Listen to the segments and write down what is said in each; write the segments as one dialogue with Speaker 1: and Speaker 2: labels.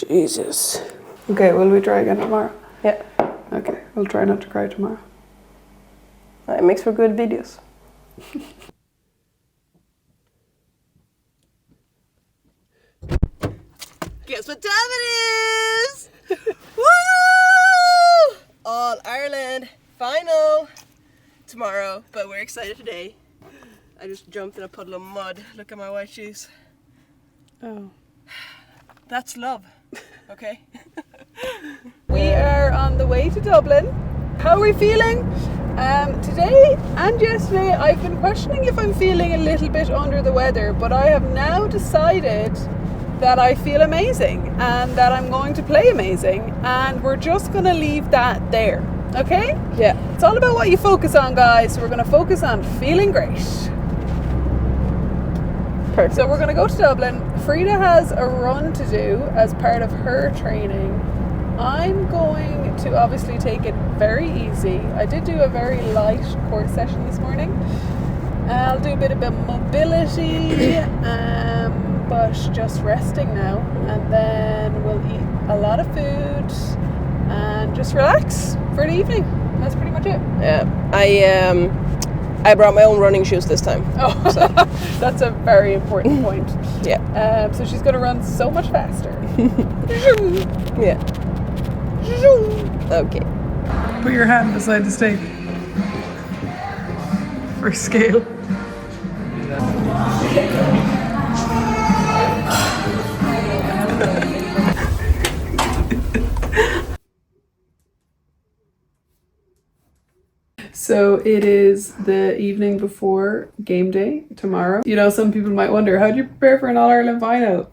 Speaker 1: Jesus.
Speaker 2: Okay, will we try again tomorrow?
Speaker 1: Yeah.
Speaker 2: Okay, we'll try not to cry tomorrow.
Speaker 1: It makes for good videos. Guess what time it is? Woo! All Ireland final tomorrow, but we're excited today. I just jumped in a puddle of mud. Look at my white shoes.
Speaker 2: Oh.
Speaker 1: That's love, okay?
Speaker 2: We are on the way to Dublin. How are we feeling? Today and yesterday I've been questioning if I'm feeling a little bit under the weather, but I have now decided that I feel amazing and that I'm going to play amazing, and we're just going to leave that there, okay?
Speaker 1: Yeah.
Speaker 2: It's all about what you focus on, guys, so we're going to focus on feeling great.
Speaker 1: Perfect.
Speaker 2: So we're going to go to Dublin. Frida has a run to do as part of her training. I'm going to obviously take it very easy. I did do a very light core session this morning. I'll do a bit of mobility, but just resting now. And then we'll eat a lot of food and just relax for the evening. That's pretty much it.
Speaker 1: Yeah. I brought my own running shoes this time.
Speaker 2: Oh, so. That's a very important point.
Speaker 1: Yeah.
Speaker 2: So she's going to run so much faster.
Speaker 1: Yeah. Okay.
Speaker 2: Put your hand beside the stake. For scale. So it is the evening before game day tomorrow. You know, some people might wonder, how do you prepare for an All-Ireland final?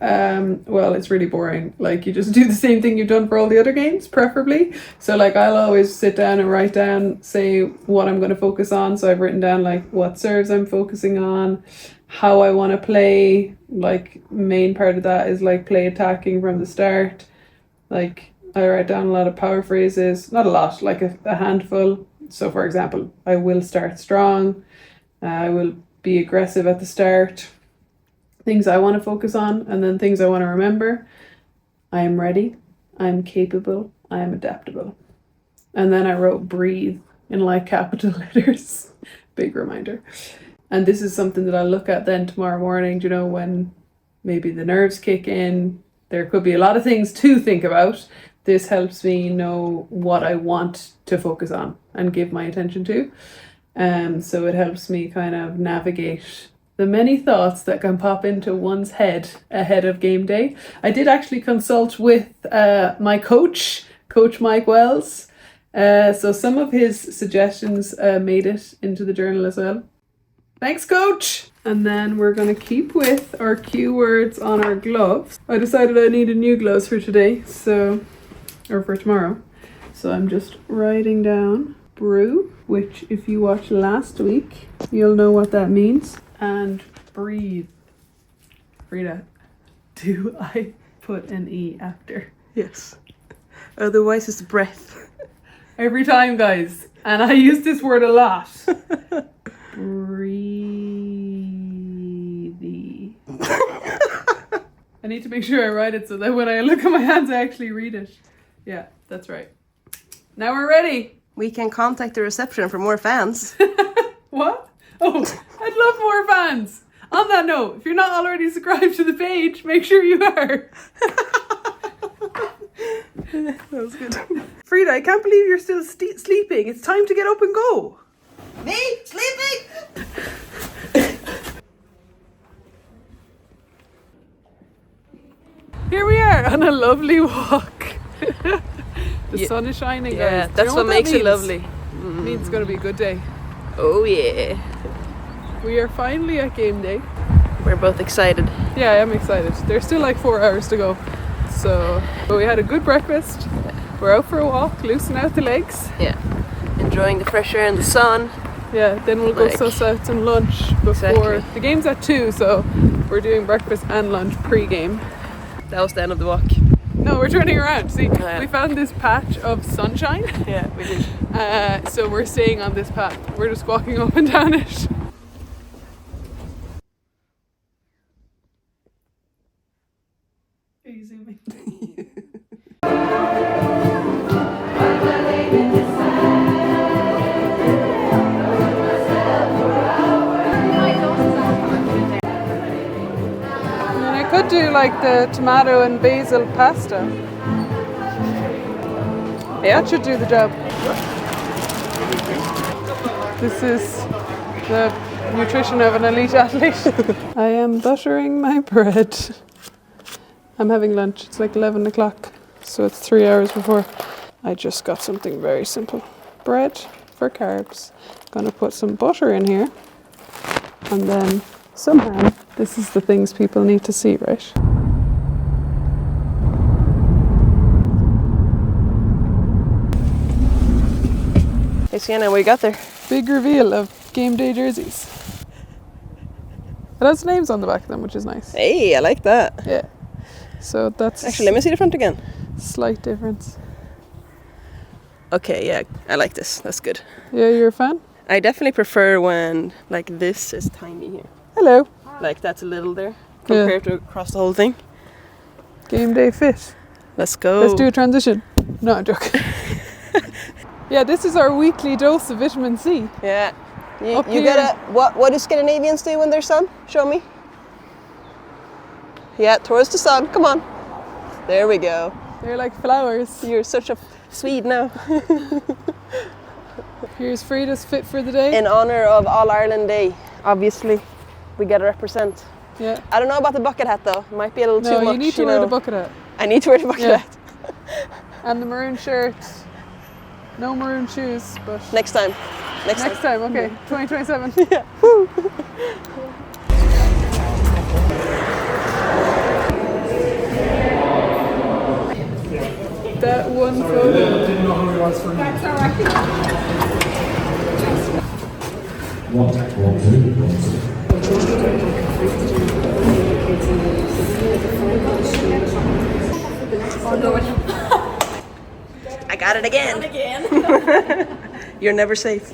Speaker 2: Well, it's really boring. Like, you just do the same thing you've done for all the other games, preferably. So like, I'll always sit down and write down, say what I'm going to focus on. So I've written down like what serves I'm focusing on, how I want to play. Like, main part of that is like play attacking from the start. Like, I write down a lot of power phrases, not a lot, like a handful. So for example, I will start strong, I will be aggressive at the start, things I want to focus on, and then things I want to remember. I am ready, I am capable, I am adaptable. And then I wrote breathe in like capital letters. Big reminder. And this is something that I'll look at then tomorrow morning, you know, when maybe the nerves kick in. There could be a lot of things to think about. This helps me know what I want to focus on and give my attention to. So it helps me kind of navigate the many thoughts that can pop into one's head ahead of game day. I did actually consult with my coach, Coach Mike Wells. So some of his suggestions made it into the journal as well. Thanks, Coach! And then we're going to keep with our cue words on our gloves. I decided I needed new gloves for today, or for tomorrow. So I'm just writing down brew, which if you watched last week, you'll know what that means. And breathe. Frida, do I put an E after?
Speaker 1: Yes. Otherwise it's breath.
Speaker 2: Every time, guys. And I use this word a lot. Breathy. I need to make sure I write it so that when I look at my hands, I actually read it. Yeah, that's right. Now we're ready.
Speaker 1: We can contact the reception for more fans.
Speaker 2: What? Oh, I'd love more fans. On that note, if you're not already subscribed to the page, make sure you are.
Speaker 1: That was good.
Speaker 2: Frida, I can't believe you're still sleeping. It's time to get up and go.
Speaker 1: Me? Sleeping?
Speaker 2: Here we are on a lovely walk. The sun is shining, guys.
Speaker 1: Yeah,
Speaker 2: Do you
Speaker 1: that's
Speaker 2: know
Speaker 1: what makes
Speaker 2: that
Speaker 1: it lovely.
Speaker 2: It means it's going to be a good day.
Speaker 1: Oh yeah.
Speaker 2: We are finally at game day.
Speaker 1: We're both excited.
Speaker 2: Yeah, I am excited. There's still like 4 hours to go. But we had a good breakfast. We're out for a walk, loosen out the legs.
Speaker 1: Yeah. Enjoying the fresh air and the sun.
Speaker 2: Yeah, then we'll go suss out some lunch before.
Speaker 1: Exactly.
Speaker 2: The game's at 2, so we're doing breakfast and lunch pre-game.
Speaker 1: That was the end of the walk.
Speaker 2: No, we're turning around. See,
Speaker 1: yeah.
Speaker 2: We found this patch of sunshine.
Speaker 1: Yeah, we did.
Speaker 2: So we're staying on this path. We're just walking up and down it. Are you zooming. I could do like the tomato and basil pasta. Yeah, that should do the job. This is the nutrition of an elite athlete. I am buttering my bread. I'm having lunch. It's like 11 o'clock, so it's 3 hours before. I just got something very simple. Bread for carbs. Gonna put some butter in here, and then some ham. This is the things people need to see, right?
Speaker 1: Hey Sienna, what you got there?
Speaker 2: Big reveal of game day jerseys. It has names on the back of them, which is nice.
Speaker 1: Hey, I like that.
Speaker 2: Yeah. So that's
Speaker 1: Actually, let me see the front again.
Speaker 2: slight difference.
Speaker 1: Okay, yeah, I like this. That's good.
Speaker 2: Yeah, you're a fan?
Speaker 1: I definitely prefer when like this is tiny here.
Speaker 2: Hello.
Speaker 1: Like that's a little there compared to across the whole thing.
Speaker 2: Game day fit.
Speaker 1: Let's go.
Speaker 2: Let's do a transition. No, I'm joking. Yeah, this is our weekly dose of vitamin C.
Speaker 1: Yeah. You
Speaker 2: Up here.
Speaker 1: gotta, what do Scandinavians do when there's sun? Show me. Yeah, towards the sun. Come on. There we go.
Speaker 2: They're like flowers.
Speaker 1: You're such a Swede now.
Speaker 2: Here's Frida's fit for the day.
Speaker 1: In honour of All Ireland Day, obviously, we gotta represent.
Speaker 2: Yeah.
Speaker 1: I don't know about the bucket hat though. It might be a little too much.
Speaker 2: No, you need to wear the bucket hat.
Speaker 1: I need to wear the bucket
Speaker 2: Yeah.
Speaker 1: hat.
Speaker 2: And the maroon shirt. No maroon shoes, but
Speaker 1: Next time.
Speaker 2: next time, okay. 2027.
Speaker 1: Yeah.
Speaker 2: That one photo.
Speaker 3: Didn't know who he was for me.
Speaker 4: That's all right.
Speaker 1: I got it again. You're never safe.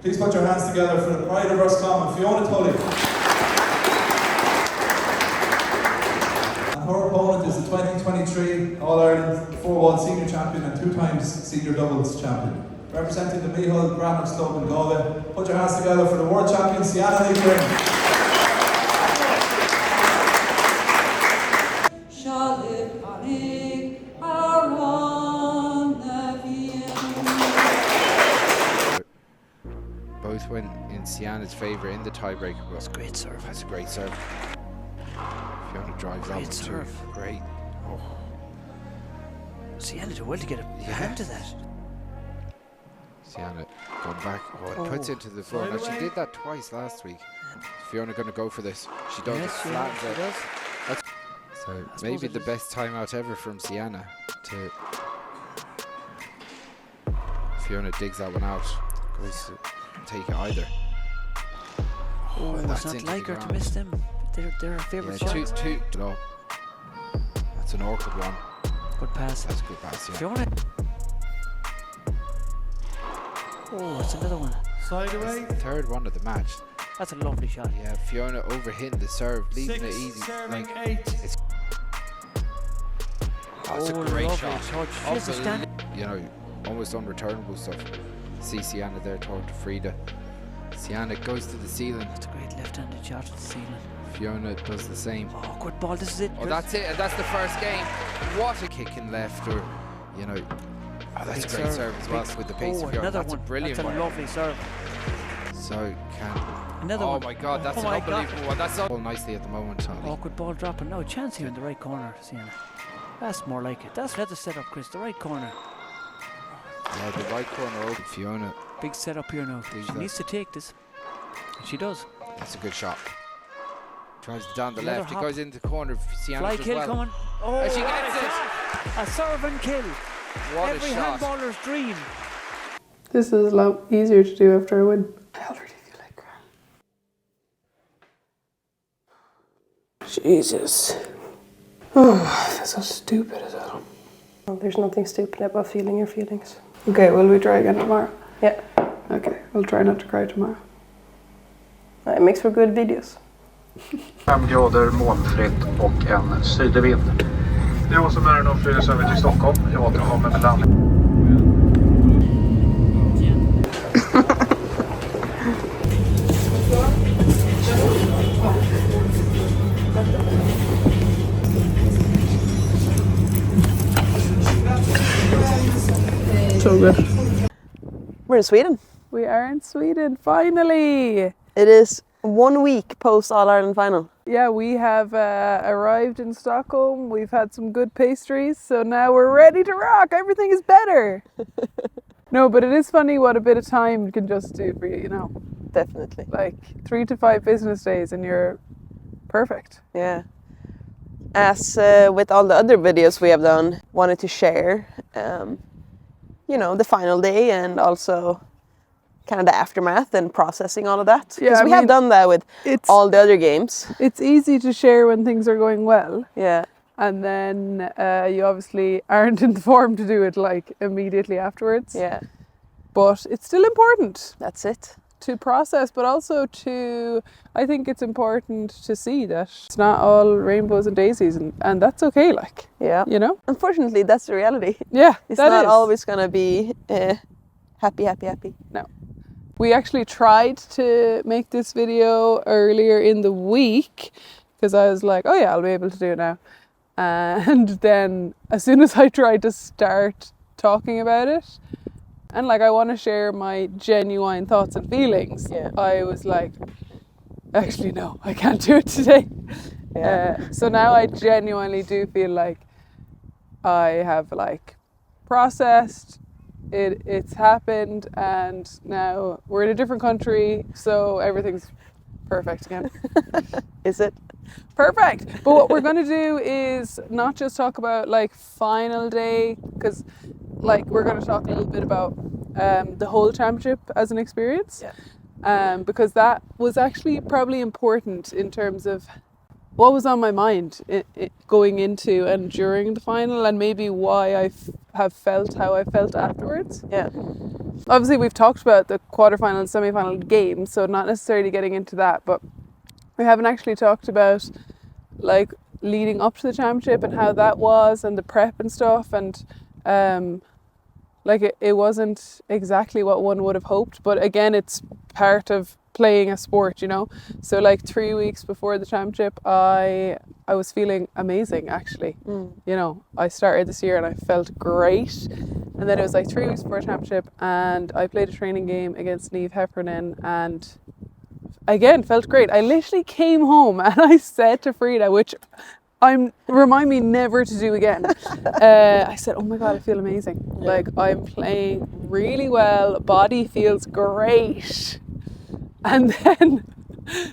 Speaker 3: Please put your hands together for the pride of Roscommon, Fiona Tully. And her opponent is the 2023 All-Ireland 4-1 senior champion and 2 times senior doubles champion. Representing the Meahull Grammar Club in Galway, put your hands together for the world champion, Ciana and Frida.
Speaker 5: Both went in Ciana's favour in the tiebreaker.
Speaker 1: That's great serve.
Speaker 5: That's a great serve. Fiona drives that one too.
Speaker 1: serve.
Speaker 5: Great. Oh.
Speaker 1: Sienna did well to get a hand to that.
Speaker 5: Ciana going back. Oh, it puts into the floor. Now, she did that twice last week. Fiona going to go for this. She does it flat. So maybe the best timeout ever from Ciana to Fiona digs that one out. Goes to take it either.
Speaker 6: Oh,
Speaker 5: that's
Speaker 6: it's not
Speaker 5: into
Speaker 6: like
Speaker 5: the
Speaker 6: her to
Speaker 5: ground.
Speaker 6: miss them. They're her favourite
Speaker 5: Yeah,
Speaker 6: shots.
Speaker 5: two. No. That's an awkward one.
Speaker 6: Good pass.
Speaker 5: That's a good pass, yeah.
Speaker 6: Fiona. Oh, it's another one.
Speaker 3: Side
Speaker 5: That's
Speaker 3: away.
Speaker 5: the third one of the match.
Speaker 6: That's a lovely shot.
Speaker 5: Yeah, Fiona overhitting the serve, leaving
Speaker 3: 6,
Speaker 5: it easy.
Speaker 3: serving
Speaker 5: Like,
Speaker 3: 8.
Speaker 5: it's it's a
Speaker 6: Oh,
Speaker 5: great
Speaker 6: lovely
Speaker 5: shot.
Speaker 6: touch. She's a stand.
Speaker 5: You know, almost unreturnable stuff. See Ciana there talking to Frida. Ciana goes to the ceiling.
Speaker 6: That's a great left-handed shot to the ceiling.
Speaker 5: Fiona does the same.
Speaker 6: Oh, good ball. This is it.
Speaker 5: Oh, that's it. And that's the first game. What a kick in left, or you know. Oh, that's
Speaker 6: Big
Speaker 5: a great
Speaker 6: serve.
Speaker 5: serve as well with the pace
Speaker 6: Oh,
Speaker 5: of Fiona.
Speaker 6: another
Speaker 5: That's
Speaker 6: one.
Speaker 5: a brilliant
Speaker 6: That's a
Speaker 5: one.
Speaker 6: lovely serve.
Speaker 5: So can.
Speaker 6: Another
Speaker 5: Oh
Speaker 6: one.
Speaker 5: my God, that's
Speaker 6: Oh
Speaker 5: an
Speaker 6: my God.
Speaker 5: unbelievable one. That's all nicely at the moment, Ollie.
Speaker 6: Oh, good ball dropping. No chance here in the right corner, Sienna. That's more like it. That's the setup, Chris. The right corner.
Speaker 5: Yeah, the right corner open. Fiona.
Speaker 6: Big setup here now.
Speaker 5: Big
Speaker 6: She
Speaker 5: setup.
Speaker 6: needs to take this. And she does.
Speaker 5: That's a good shot. Drives it down the
Speaker 6: Another
Speaker 5: left. It
Speaker 6: hop.
Speaker 5: goes into the corner. Ciana
Speaker 6: Fly
Speaker 5: does
Speaker 6: kill
Speaker 5: well.
Speaker 6: coming. Oh,
Speaker 5: And she
Speaker 6: what
Speaker 5: gets
Speaker 6: a
Speaker 5: it.
Speaker 6: shot. A serve and kill.
Speaker 5: What
Speaker 6: Every
Speaker 5: a shot.
Speaker 6: handballer's dream.
Speaker 2: This is a lot easier to do after a win. I already feel like crying. Jesus. Oh, that's so stupid as hell.
Speaker 1: Well, there's nothing stupid about feeling your feelings.
Speaker 2: Okay, will we try again tomorrow?
Speaker 1: Yeah.
Speaker 2: Okay, we'll try not to cry tomorrow.
Speaker 1: It makes for good videos.
Speaker 4: 5 grader molnfritt och en sydvind. Jag som är och flyger över till Stockholm. Jag återkommer med landning.
Speaker 2: So good.
Speaker 1: We're in Sweden.
Speaker 2: We are in Sweden, finally!
Speaker 1: It is 1 week post All-Ireland final.
Speaker 2: Yeah, we have arrived in Stockholm. We've had some good pastries, so now we're ready to rock. Everything is better. No, but it is funny what a bit of time can just do for you, you know.
Speaker 1: Definitely.
Speaker 2: Like 3 to 5 business days and you're perfect.
Speaker 1: Yeah. As with all the other videos we have done, wanted to share, you know, the final day and also kind of the aftermath and processing all of that.
Speaker 2: Yeah,
Speaker 1: Because we have done that with all the other games.
Speaker 2: It's easy to share when things are going well.
Speaker 1: Yeah.
Speaker 2: And then you obviously aren't in the form to do it like immediately afterwards.
Speaker 1: Yeah.
Speaker 2: But it's still important
Speaker 1: That's it.
Speaker 2: to process, but also to, I think it's important to see that it's not all rainbows and daisies, and that's okay, like,
Speaker 1: Yeah.
Speaker 2: you know?
Speaker 1: Unfortunately, that's the reality.
Speaker 2: Yeah,
Speaker 1: It's
Speaker 2: that
Speaker 1: not
Speaker 2: is.
Speaker 1: always going to be happy.
Speaker 2: No. We actually tried to make this video earlier in the week because I was like, oh yeah, I'll be able to do it now. And then as soon as I tried to start talking about it, and like I want to share my genuine thoughts and feelings,
Speaker 1: Yeah.
Speaker 2: I was like, actually no, I can't do it today.
Speaker 1: Yeah.
Speaker 2: So now I genuinely do feel like I have like processed it's happened, and now we're in a different country, so everything's perfect again.
Speaker 1: Is it?
Speaker 2: Perfect. But what we're going to do is not just talk about like final day, because like we're going to talk a little bit about the whole championship as an experience.
Speaker 1: Yeah.
Speaker 2: Because that was actually probably important in terms of what was on my mind going into and during the final, and maybe why I have felt how I felt afterwards.
Speaker 1: Yeah.
Speaker 2: Obviously, we've talked about the quarterfinal and semi-final games, so not necessarily getting into that, but we haven't actually talked about like leading up to the championship and how that was and the prep and stuff, and like it wasn't exactly what one would have hoped, but again, it's part of playing a sport, you know. So like 3 weeks before the championship, I was feeling amazing actually. You know, I started this year and I felt great, and then it was like 3 weeks before championship and I played a training game against Niamh Heffernan and again felt great. I literally came home and I said to Frida, which remind me never to do again. I said, oh my God, I feel amazing.
Speaker 1: Yeah.
Speaker 2: Like I'm playing really well, body feels great. And then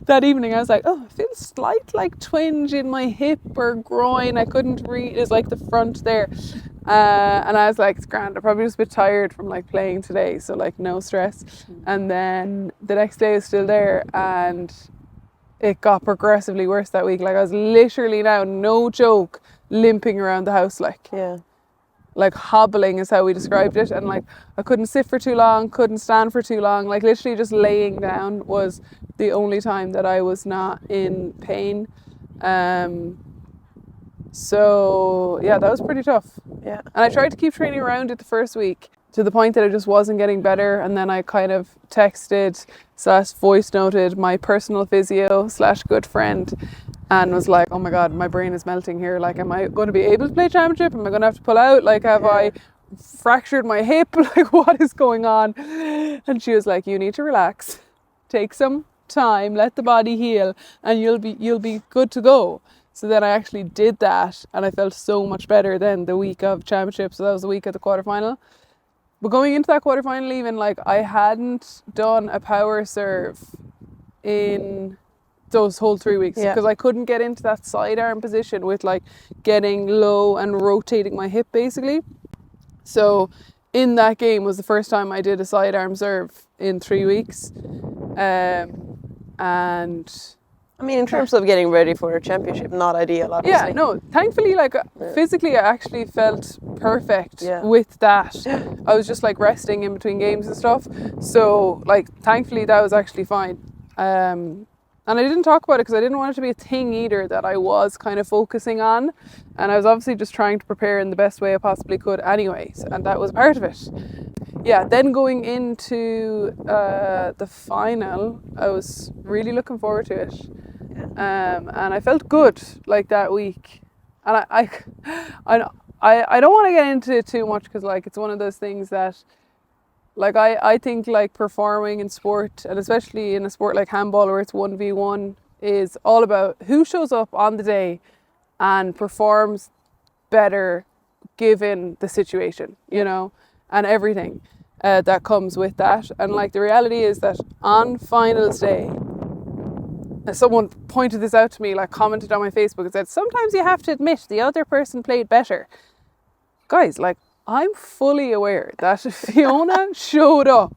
Speaker 2: that evening I was like, oh, I feel a slight like twinge in my hip or groin. I couldn't read, it's like the front there. And I was like, it's grand, I'm probably just a bit tired from like playing today, so like no stress. And then the next day I was still there and it got progressively worse that week. Like I was literally now, no joke, limping around the house like hobbling is how we described it, and like I couldn't sit for too long, couldn't stand for too long, like literally just laying down was the only time that I was not in pain. So yeah, that was pretty tough.
Speaker 1: Yeah.
Speaker 2: And I tried to keep training around it the first week to the point that I just wasn't getting better, and then I kind of texted / voice noted my personal physio / good friend and was like, oh my God, my brain is melting here. Like, am I going to be able to play championship? Am I going to have to pull out? Like, have I fractured my hip? Like, what is going on? And she was like, you need to relax, take some time, let the body heal, and you'll be good to go. So then I actually did that, and I felt so much better than the week of championship. So that was the week of the quarterfinal. But going into that quarterfinal, even like I hadn't done a power serve in those whole 3 weeks because I couldn't get into that sidearm position with like getting low and rotating my hip basically. So in that game was the first time I did a sidearm serve in 3 weeks, and
Speaker 1: I mean, in terms of getting ready for a championship, not ideal, obviously.
Speaker 2: Yeah, no, thankfully, like, physically, I actually felt perfect with that. I was just, like, resting in between games and stuff. So, like, thankfully, that was actually fine. And I didn't talk about it because I didn't want it to be a thing either that I was kind of focusing on. And I was obviously just trying to prepare in the best way I possibly could anyways. And that was part of it. Yeah, then going into the final, I was really looking forward to it. And I felt good like that week. And I don't want to get into it too much because like it's one of those things that like I think like performing in sport, and especially in a sport like handball where it's 1v1, is all about who shows up on the day and performs better given the situation, you know, and everything that comes with that. And like the reality is that on finals day, someone pointed this out to me, like commented on my Facebook and said, sometimes you have to admit the other person played better. Guys, like I'm fully aware that Fiona showed up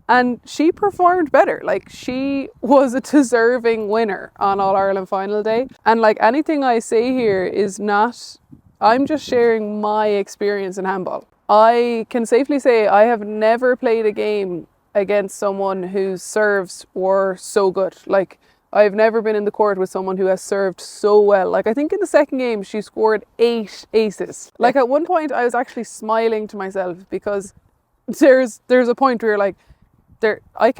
Speaker 2: and she performed better. Like she was a deserving winner on All Ireland final day. And like anything I say here is not, I'm just sharing my experience in handball. I can safely say I have never played a game against someone whose serves were so good. Like I've never been in the court with someone who has served so well. Like I think in the second game she scored 8 aces. Like at one point I was actually smiling to myself because there's a point where like I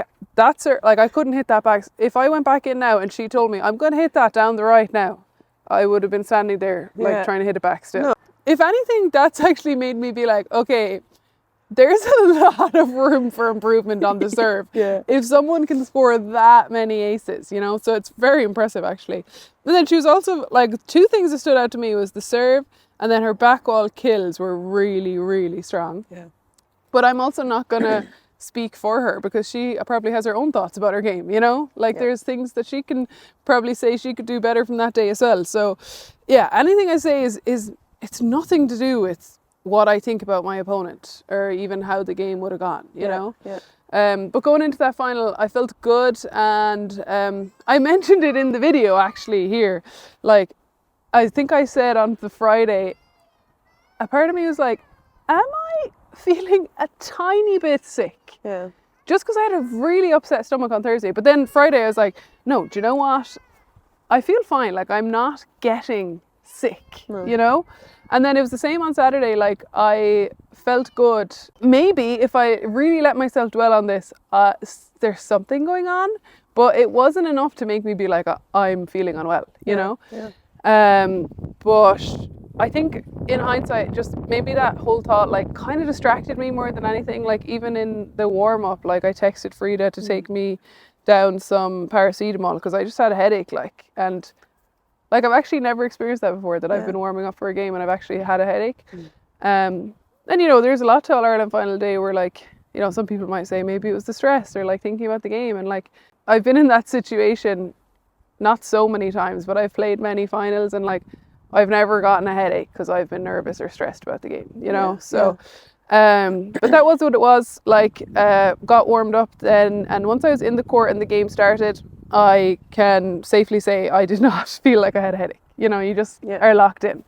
Speaker 2: couldn't hit that back. If I went back in now and she told me I'm going to hit that down the right now, I would have been standing there like trying to hit it back still. No. If anything, that's actually made me be like, okay, there's a lot of room for improvement on the serve. If someone can score that many aces, you know, so it's very impressive actually. And then she was also like, 2 things that stood out to me was the serve and then her back wall kills were really, really strong. Yeah. But I'm also not going to speak for her because she probably has her own thoughts about her game, you know, like there's things that she can probably say she could do better from that day as well. So yeah, anything I say is it's nothing to do with what I think about my opponent or even how the game would have gone, you know? But going into that final, I felt good. And I mentioned it in the video actually here. Like, I think I said on the Friday, a part of me was like, am I feeling a tiny bit sick? Yeah. Just because I had a really upset stomach on Thursday. But then Friday I was like, no, do you know what? I feel fine. Like I'm not getting sick, you know? And then it was the same on Saturday. Like I felt good. Maybe if I really let myself dwell on this, there's something going on, but it wasn't enough to make me be like, I'm feeling unwell, you know? But I think in hindsight, just maybe that whole thought like kind of distracted me more than anything. Like even in the warm up, like I texted Frida to take me down some paracetamol because I just had a headache, like, and like I've actually never experienced that before, that I've been warming up for a game and I've actually had a headache. And you know, there's a lot to All Ireland final day where like, you know, some people might say maybe it was the stress or like thinking about the game, and like I've been in that situation not so many times, but I've played many finals and like I've never gotten a headache because I've been nervous or stressed about the game, you know? But that was what it was. Like, got warmed up then, and once I was in the court and the game started, I can safely say I did not feel like I had a headache. You know, you just are locked in.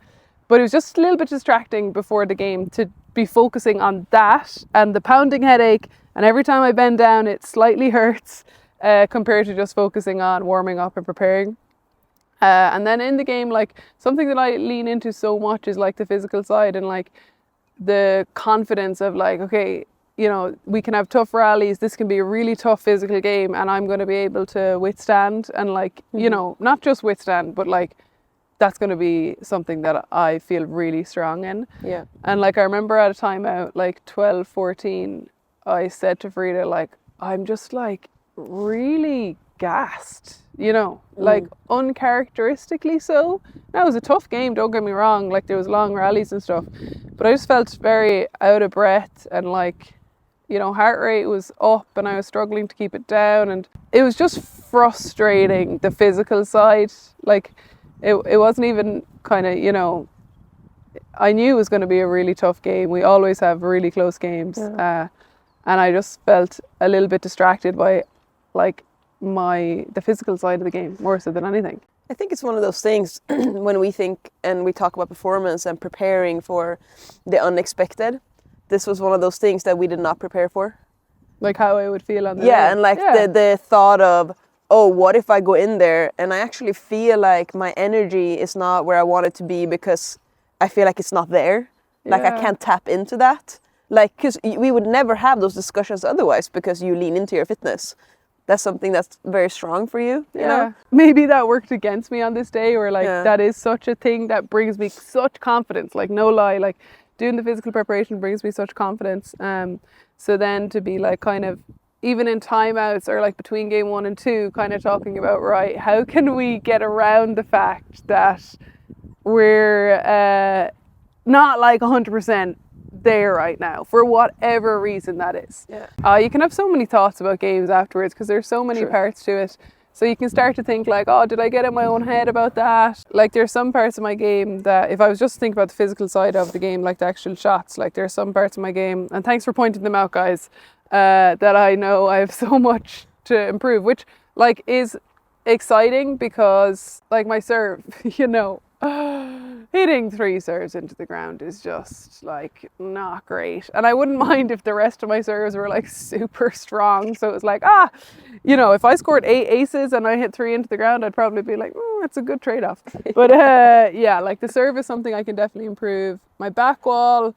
Speaker 2: But it was just a little bit distracting before the game to be focusing on that and the pounding headache, and every time I bend down it slightly hurts compared to just focusing on warming up and preparing. And then in the game, like something that I lean into so much is like the physical side and like the confidence of like, okay, you know, we can have tough rallies. This can be a really tough physical game and I'm going to be able to withstand and like, you know, not just withstand, but like that's going to be something that I feel really strong in. Yeah. And like I remember at a timeout, like 12-14, I said to Frida, like, I'm just like really gassed, you know, like uncharacteristically so. That was a tough game, don't get me wrong, like there was long rallies and stuff, but I just felt very out of breath and like, you know, heart rate was up and I was struggling to keep it down, and it was just frustrating, the physical side. Like it wasn't even kind of, you know, I knew it was going to be a really tough game. We always have really close games. And I just felt a little bit distracted by like the physical side of the game more so than anything.
Speaker 1: I think it's one of those things when we think and we talk about performance and preparing for the unexpected. This was one of those things that we did not prepare for.
Speaker 2: Like how I would feel on the
Speaker 1: Yeah,
Speaker 2: day.
Speaker 1: and like the thought of, oh, what if I go in there and I actually feel like my energy is not where I want it to be because I feel like it's not there. Like I can't tap into that. Like, because we would never have those discussions otherwise because you lean into your fitness. That's something that's very strong for you, you know?
Speaker 2: Maybe that worked against me on this day, or like that is such a thing that brings me such confidence. Like, no lie, like doing the physical preparation brings me such confidence. So then to be like kind of, even in timeouts or like between game 1 and 2, kind of talking about, right, how can we get around the fact that we're not like 100% there right now for whatever reason that is. You can have so many thoughts about games afterwards because there's so many parts to it. So you can start to think like, oh, did I get in my own head about that? Like there's some parts of my game that if I was just to think about the physical side of the game, like the actual shots, like there's some parts of my game, and thanks for pointing them out, guys, that I know I have so much to improve, which like is exciting because like my serve, you know, hitting 3 serves into the ground is just like not great. And I wouldn't mind if the rest of my serves were like super strong. So it was like, you know, if I scored 8 aces and I hit 3 into the ground, I'd probably be like, that's a good trade-off. But yeah, like the serve is something I can definitely improve. My back wall,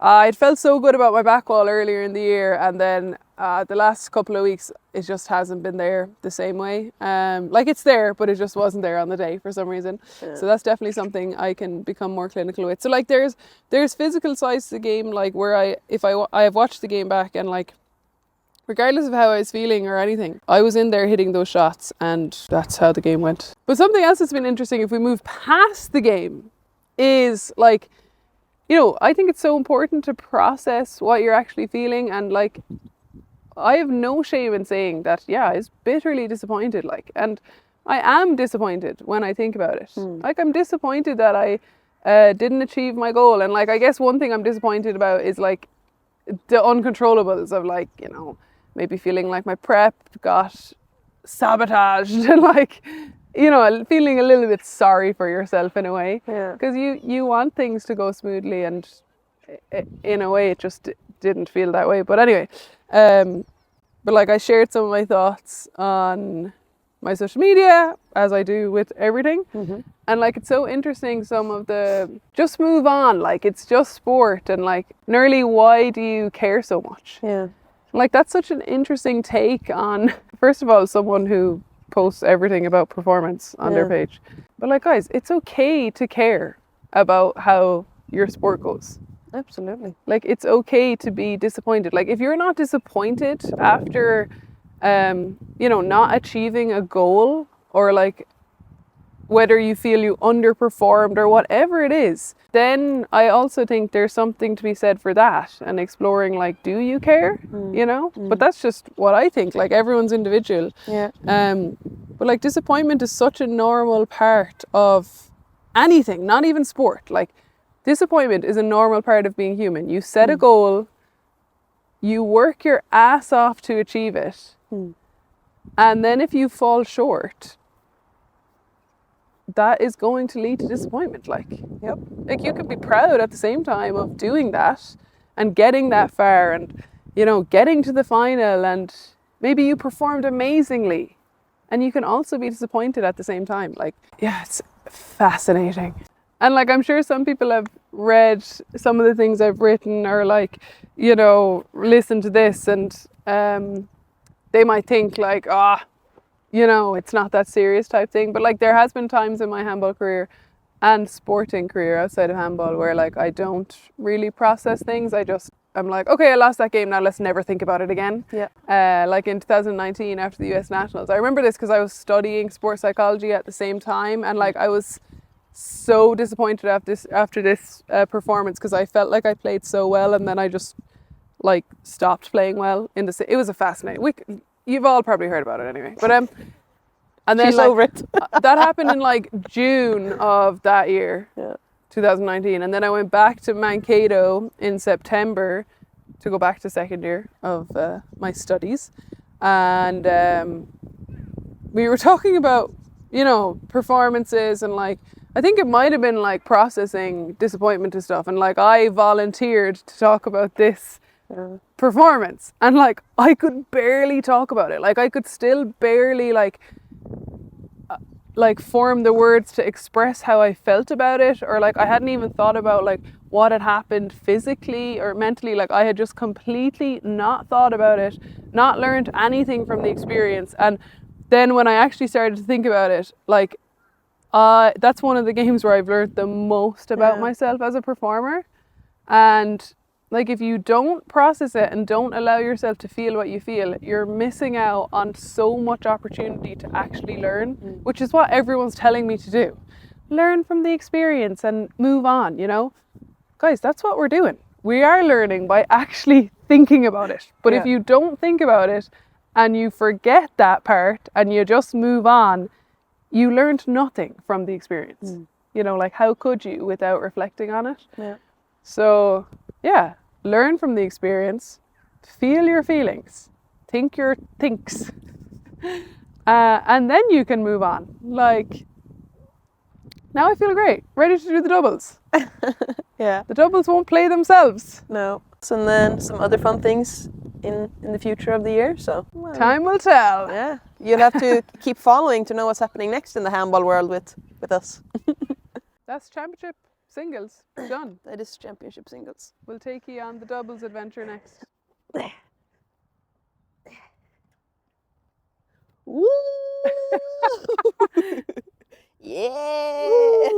Speaker 2: it felt so good about my back wall earlier in the year, and then the last couple of weeks it just hasn't been there the same way. Like it's there, but it just wasn't there on the day for some reason. So that's definitely something I can become more clinical with. So like there's physical sides to the game, like where I have watched the game back and like regardless of how I was feeling or anything, I was in there hitting those shots, and that's how the game went. But something else that's been interesting, if we move past the game, is like, you know, I think it's so important to process what you're actually feeling. And like, I have no shame in saying that, yeah, I was bitterly disappointed. Like, and I am disappointed when I think about it. Like, I'm disappointed that I didn't achieve my goal. And like, I guess one thing I'm disappointed about is like the uncontrollables of like, you know, maybe feeling like my prep got sabotaged and like, you know, feeling a little bit sorry for yourself in a way, because you want things to go smoothly, and in a way it just didn't feel that way. But anyway, but like I shared some of my thoughts on my social media, as I do with everything, and like it's so interesting, some of the just move on, like it's just sport, and like nearly why do you care so much? Like that's such an interesting take on, first of all, someone who posts everything about performance on their page. But like, guys, it's okay to care about how your sport goes.
Speaker 1: Absolutely.
Speaker 2: Like, it's okay to be disappointed. Like, if you're not disappointed after, you know, not achieving a goal, or like whether you feel you underperformed or whatever it is, then I also think there's something to be said for that, and exploring like, do you care? You know? But that's just what I think. Like, everyone's individual. But like, disappointment is such a normal part of anything, not even sport. Like, disappointment is a normal part of being human. You set a goal, you work your ass off to achieve it, and then if you fall short, that is going to lead to disappointment. Like, like you could be proud at the same time of doing that and getting that far, and, you know, getting to the final, and maybe you performed amazingly, and you can also be disappointed at the same time. Like, yeah, it's fascinating. And like, I'm sure some people have read some of the things I've written, or like, you know, listened to this, and they might think like, you know, it's not that serious type thing. But like, there has been times in my handball career and sporting career outside of handball where like I don't really process things. I'm like, okay, I lost that game, now let's never think about it again. Like in 2019 after the US Nationals, I remember this because I was studying sports psychology at the same time, and like I was so disappointed after this performance, because I felt like I played so well, and then I just like stopped playing well. It was a fascinating week. You've all probably heard about it anyway. But and then
Speaker 1: She's
Speaker 2: like,
Speaker 1: over it.
Speaker 2: that happened in like June of that year, 2019, and then I went back to Mankato in September to go back to second year of my studies, and we were talking about, you know, performances and like, I think it might have been like processing disappointment and stuff. And like I volunteered to talk about this performance and like I could barely talk about it. Like I could still barely like form the words to express how I felt about it, or like I hadn't even thought about like what had happened physically or mentally. Like I had just completely not thought about it, not learned anything from the experience. And then when I actually started to think about it, like that's one of the games where I've learned the most about myself as a performer. And like if you don't process it and don't allow yourself to feel what you feel, you're missing out on so much opportunity to actually learn, which is what everyone's telling me to do. Learn from the experience and move on, you know? Guys, that's what we're doing. We are learning by actually thinking about it. But if you don't think about it and you forget that part and you just move on, you learned nothing from the experience. You know, like how could you without reflecting on it?
Speaker 1: Yeah.
Speaker 2: So, yeah, learn from the experience, feel your feelings, think your thinks, and then you can move on. Like, now I feel great, ready to do the doubles.
Speaker 1: Yeah.
Speaker 2: The doubles won't play themselves.
Speaker 1: No. And then some other fun things in the future of the year. So
Speaker 2: Time will tell.
Speaker 1: yeah, you'll have to keep following to know what's happening next in the handball world with us.
Speaker 2: That's championship singles done.
Speaker 1: That is championship singles.
Speaker 2: We'll take you on the doubles adventure next.
Speaker 1: Woo! Yeah!